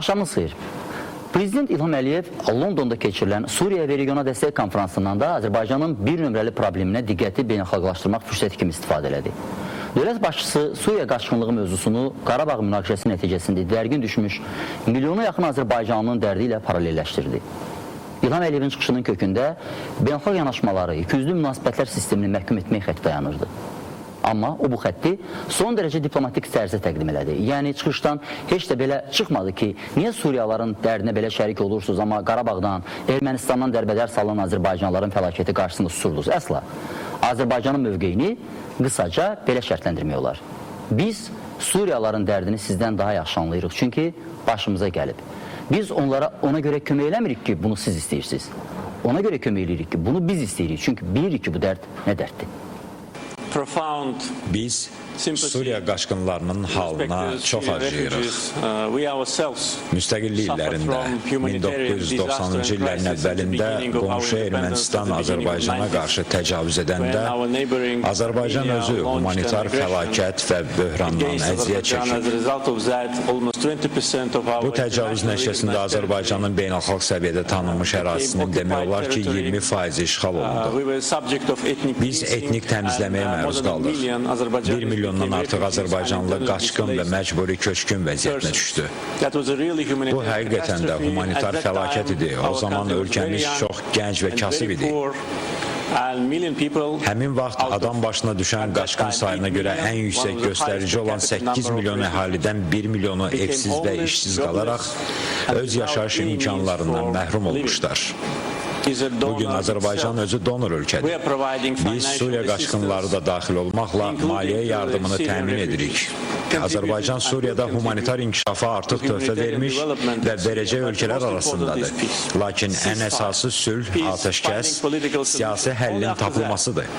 Axşamınız xeyir. Prezident İlham Əliyev Londonda keçirilən Suriya və regiona dəstək konferansından da Azərbaycanın bir nömrəli probleminə diqqəti beynəlxalqlaşdırmaq fürsəti kimi istifadə elədi. Dövlət başçısı Suriya qaçqınlığı mövzusunu Qarabağ münaqişəsi nəticəsində dərgin düşmüş milyona yaxın Azərbaycanlının dərdi ilə paralelləşdirdi. İlham Əliyevin çıxışının kökündə beynəlxalq yanaşmaları, ikiyüzlü münasibətlər sistemini məhkum etmək xətti dayanırdı. Amma o bu xətti son dərəcə diplomatik tərzə təqdim elədi. Yəni çıxışdan heç də belə çıxmadı ki, niyə Suriyalıların dərdinə belə şərik olursunuz, amma Qarabağdan, Ermənistandan dərbədər salınan Azərbaycanlıların fəlakəti qarşısında susurdunuz. Əsla. Azərbaycanın mövqeyini qısaca belə şərtləndirmək olar. Biz Suriyalıların dərdini sizdən daha yaxşı anlayırıq, çünki başımıza gəlib. Biz onlara ona görə kömək eləmirik ki, bunu siz istəyirsiniz. Ona görə kömək eləyirik ki, bunu biz istəyirik, çünki bilirik ki, bu dərd nə dərddir. Biz Suriya qaçqınlarının halına çox acıyırıq. Müstəqillik illərində, 1990-cı illərin əvvəlində qonşu Ermənistan Azərbaycana qarşı təcavüz edəndə, Azərbaycan özü humanitar fəlakət və böhrandan əziyyət çəkib. Bu təcavüz nəticəsində Azərbaycanın beynəlxalq səviyyədə tanınmış ərazisinin demək olar ki, 20% işğal olundu. Biz etnik təmizləməyə məruz qaldıq. 1 milyondan artıq Azərbaycanlı qaçqın və məcburi köçkün vəziyyətinə düşdü. Bu həqiqətən də humanitar fəlakət idi. O zaman ölkəmiz çox gənc və kasıb idi. Həmin vaxt adam başına düşən qaçqın sayına görə ən yüksək göstərici olan 8 milyon əhalidən 1 milyonu evsiz və işsiz qalaraq öz yaşayış imkanlarından məhrum olmuşlar. Bugün Azərbaycan özü donor ölkədir. Biz Suriya qaçqınları da daxil olmaqla maliyyə yardımını təmin edirik. Azərbaycan Suriyada humanitar inkişafa artıq töhfə vermiş və verəcək ölkələr arasındadır. Lakin ən əsası sülh, atəşkəs, siyasi həllin tapılmasıdır.